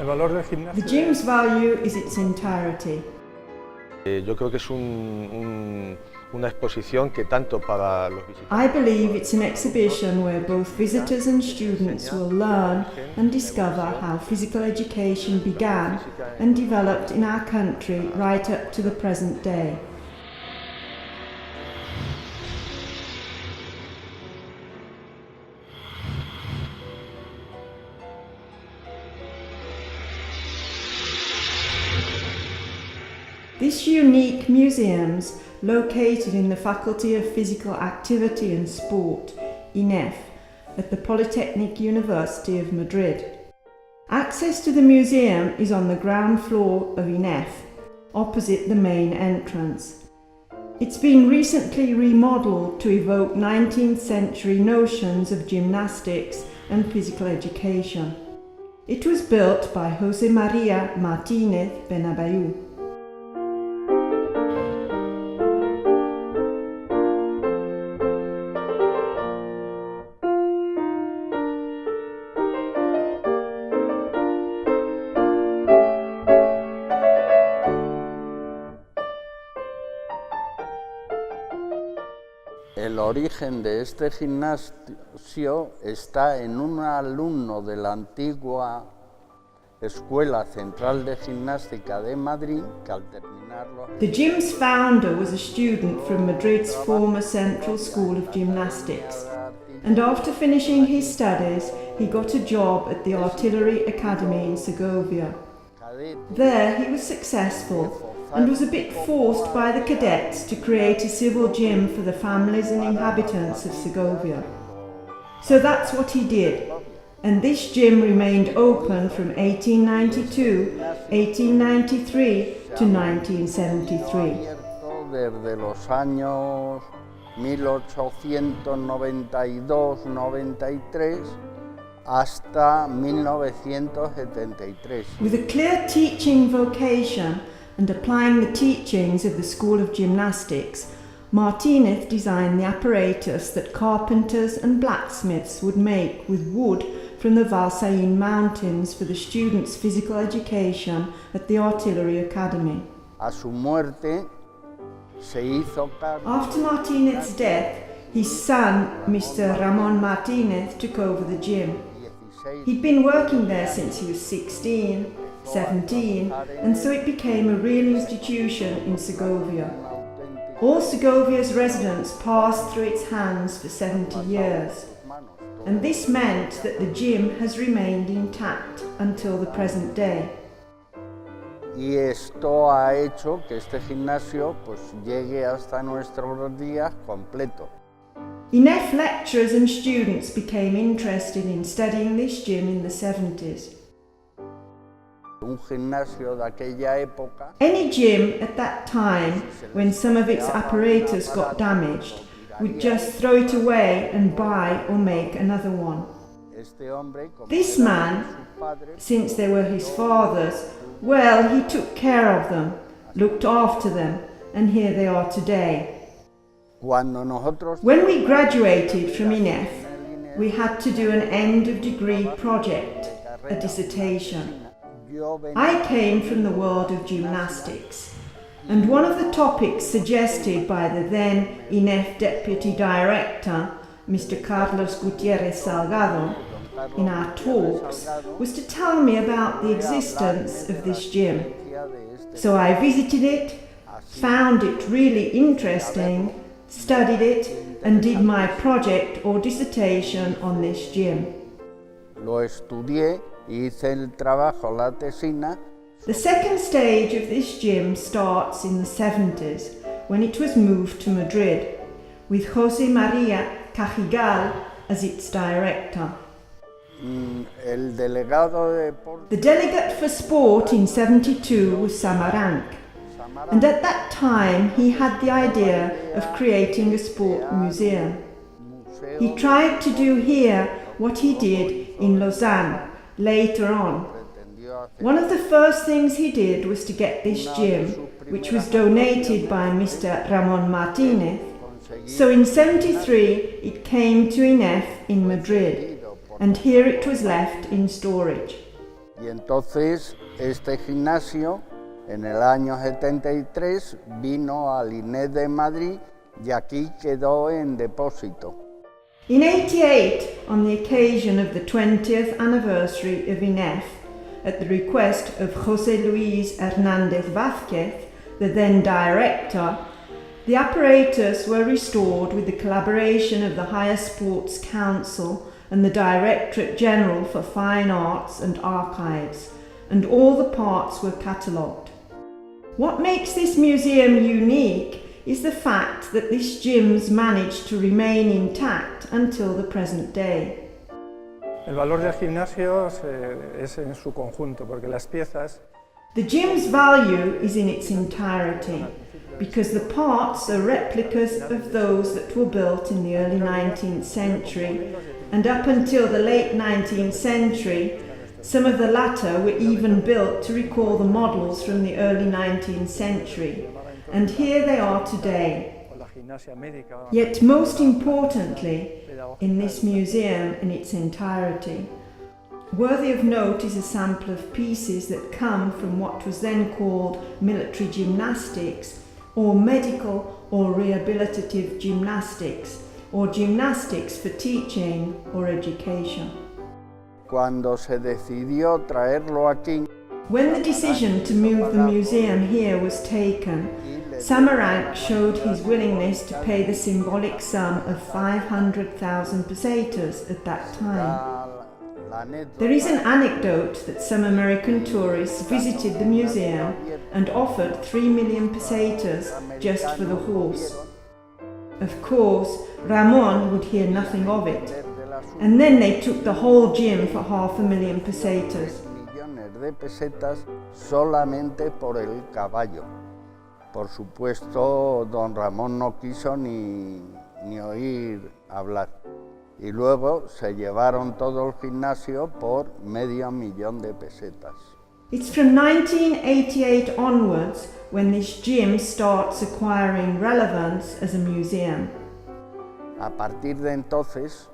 valor del The gimnasio. gym's value is its entirety. Yo creo que es una exposición que tanto para los visitantes. I believe it's an exhibition where both visitors and students will learn and discover how physical education began and developed in our country right up to the present day. This unique museum's located in the Faculty of Physical Activity and Sport, INEF, at the Polytechnic University of Madrid. Access to the museum is on the ground floor of INEF, opposite the main entrance. It's been recently remodeled to evoke 19th century notions of gymnastics and physical education. It was built by José María Martínez Benabayú. El origen de este gimnasio está en un alumno de la antigua Escuela Central de Gimnástica de Madrid que al terminarlo... The gym's founder was a student from Madrid's former Central School of Gymnastics, and after finishing his studies, he got a job at the Artillery Academy in Segovia. There he was successful and was a bit forced by the cadets to create a civil gym for the families and inhabitants of Segovia. So that's what he did, and this gym remained open from 1892, 1893 to 1973. Desde los años 1892-93 hasta 1973. With a clear teaching vocation and applying the teachings of the School of Gymnastics, Martínez designed the apparatus that carpenters and blacksmiths would make with wood from the Valsaín Mountains for the students' physical education at the Artillery Academy. A su muerte, se hizo cargo. After Martínez's death, his son, Mr. Ramón Martínez, took over the gym. He'd been working there since he was 16, 17, and so it became a real institution in Segovia. All Segovia's residents passed through its hands for 70 years, and this meant that the gym has remained intact until the present day. Y esto ha hecho que este gimnasio pues llegue hasta nuestros días completo. INEF lecturers and students became interested in studying this gym in the 70s. Un gimnasio de aquella época. Any gym at that time, when some of its apparatus got damaged, would just throw it away and buy or make another one. This man, since they were his fathers, well, he took care of them, looked after them, and here they are today. When we graduated from INEF, we had to do an end-of-degree project, a dissertation. I came from the world of gymnastics, and one of the topics suggested by the then INEF Deputy Director, Mr. Carlos Gutiérrez Salgado, in our talks, was to tell me about the existence of this gym. So I visited it, found it really interesting, studied it, and did my project or dissertation on this gym. Lo estudié, hice el trabajo, la tesina. The second stage of this gym starts in the 70s, when it was moved to Madrid, with José María Cajigal as its director. El delegado de The delegate for sport in 72 was Samaranch, and at that time he had the idea of creating a sport museum. He tried to do here what he did in Lausanne later on. One of the first things he did was to get this gym, which was donated by Mr. Ramón Martínez. So in 73 it came to INEF in Madrid, and here it was left in storage. Y entonces este gimnasio en el año 73 vino al INEF de Madrid y aquí quedó en depósito. In 88, on the occasion of the 20th anniversary of INEF, at the request of José Luis Hernández Vázquez, the then director, the apparatus were restored with the collaboration of the Higher Sports Council and the Directorate General for Fine Arts and Archives, and all the parts were catalogued. What makes this museum unique is the fact that this gym's managed to remain intact until the present day. El valor del gimnasio es en su conjunto, porque las piezas... The gym's value is in its entirety, because the parts are replicas of those that were built in the early 19th century, and up until the late 19th century, some of the latter were even built to recall the models from the early 19th century, and here they are today. Yet most importantly, in this museum in its entirety, worthy of note is a sample of pieces that come from what was then called military gymnastics, or medical or rehabilitative gymnastics, or gymnastics for teaching or education. Cuando se decidió traerlo aquí, when the decision to move the museum here was taken, Samaranch showed his willingness to pay the symbolic sum of 500,000 pesetas at that time. There is an anecdote that some American tourists visited the museum and offered 3 million pesetas just for the horse. Of course, Ramon would hear nothing of it, and then they took the whole gym for 500,000 pesetas. Millones de pesetas solamente por el caballo. Por supuesto, don Ramón no quiso ni oír hablar. Y luego se llevaron todo el gimnasio por $500,000 de pesetas. It's from 1988 onwards when this gym starts acquiring relevance as a museum. A partir de entonces,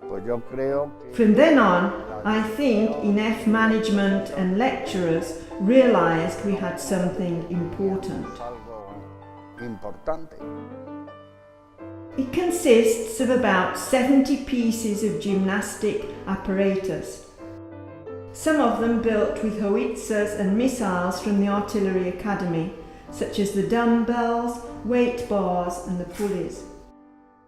pues yo creo que... From then on, I think INEF management and lecturers realized we had something important. Algo importante. It consists of about 70 pieces of gymnastic apparatus, some of them built with howitzers and missiles from the Artillery Academy, such as the dumbbells, weight bars and the pulleys.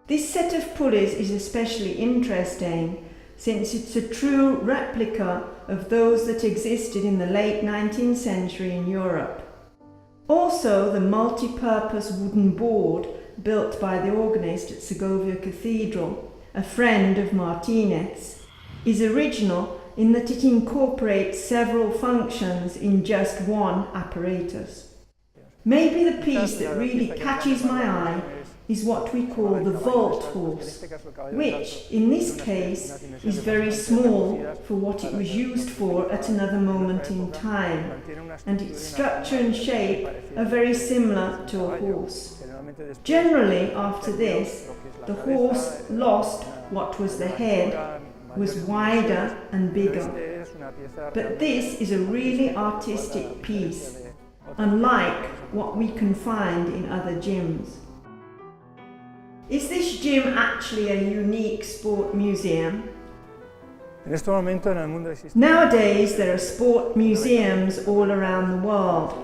This set of pulleys is especially interesting since it's a true replica of those that existed in the late 19th century in Europe. Also, the multi-purpose wooden board built by the organist at Segovia Cathedral, a friend of Martinez, is original in that it incorporates several functions in just one apparatus. Maybe the piece that really catches my eye is what we call the vault horse, which, in this case, is very small for what it was used for at another moment in time, and its structure and shape are very similar to a horse. Generally, after this, the horse lost what was the head, was wider and bigger. But this is a really artistic piece, unlike what we can find in other gyms. Is this gym actually a unique sport museum? Nowadays there are sport museums all around the world.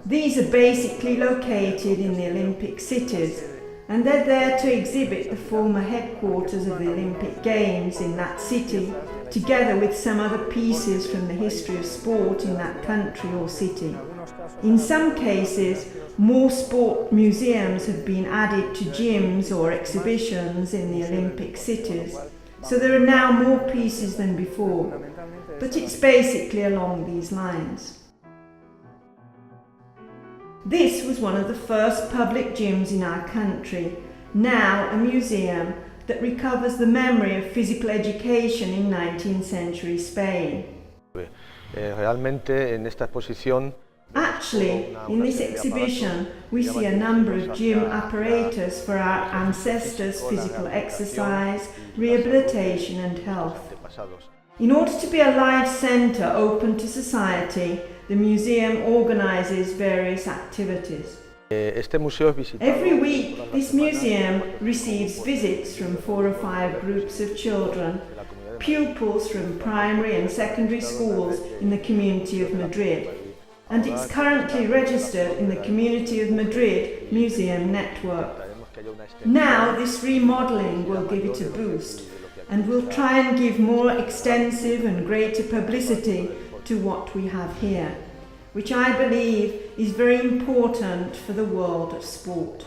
These are basically located in the Olympic cities, and they're there to exhibit the former headquarters of the Olympic Games in that city, together with some other pieces from the history of sport in that country or city. In some cases, more sport museums have been added to gyms or exhibitions in the Olympic cities, so there are now more pieces than before, but it's basically along these lines. This was one of the first public gyms in our country, now a museum that recovers the memory of physical education in 19th century Spain. Realmente en esta exposición Actually, in this exhibition, we see a number of gym apparatus for our ancestors' physical exercise, rehabilitation and health. In order to be a live centre open to society, the museum organises various activities. Este museo es visitado. Every week, this museum receives visits from 4 or 5 groups of children, pupils from primary and secondary schools in the community of Madrid, and it's currently registered in the Community of Madrid Museum Network. Now, this remodelling will give it a boost, and will try and give more extensive and greater publicity to what we have here, which I believe is very important for the world of sport.